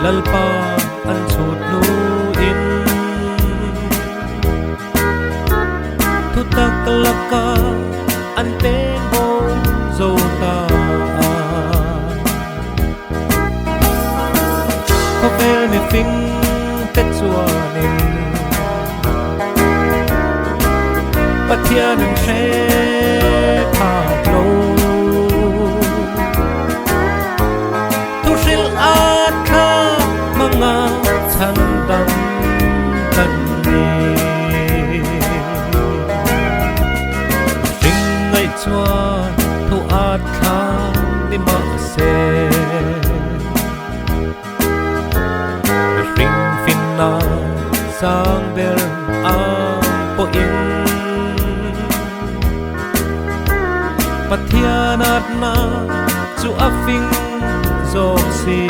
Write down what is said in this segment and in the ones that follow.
lalpa an chut nu in thu tak laka an ten bo zo ta có vẻ mi phing tết chua in bắt thiên an sẽ phá lâu Thuhril atthlak mga chandam kanni ring ngai chuan thu atthlak ni ma se ring fin na sang ber ang po in pathian at na chu afing zo si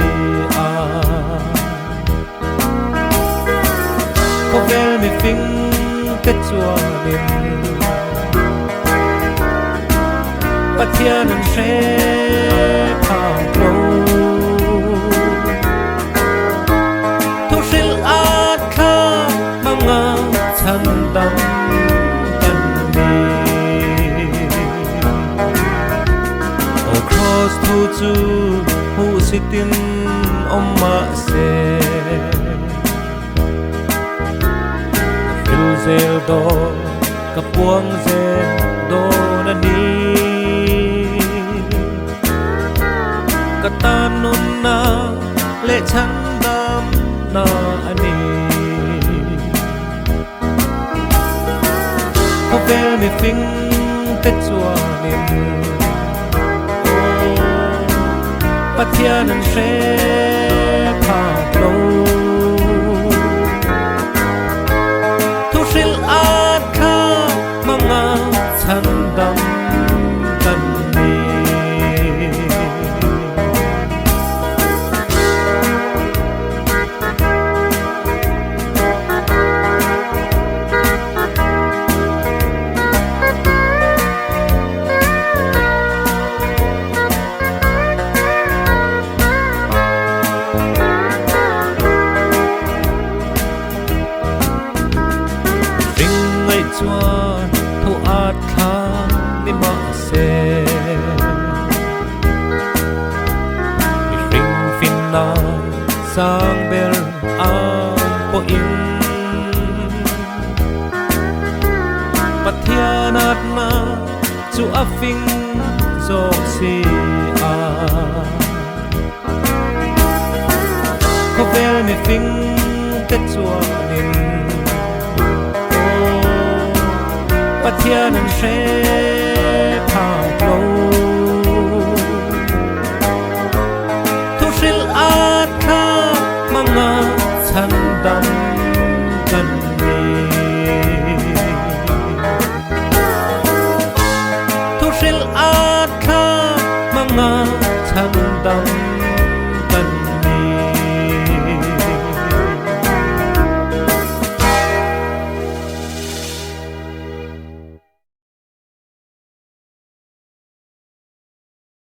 a có vẻ mi phing kết chua in pathian an sẽ phá lâu Thuhril atthlak mga chandam kanni o cross thu chu hu sitin omma se zel do kapuang zel do na ni katanun na le chandam na ani có vẻ mi phing tết chua in pathian an sẽ phá lâu Thuhril atthlak mga chandam kanni chuan thu atthlak ni ma se mi ring fin na sang ber ang po in pathian at na chu afing zo si a có vẻ mi phing tết chua in pathian an sẽ phá lâu Thuhril atthlak mga chandam kanni Thuhril atthlak mga chandam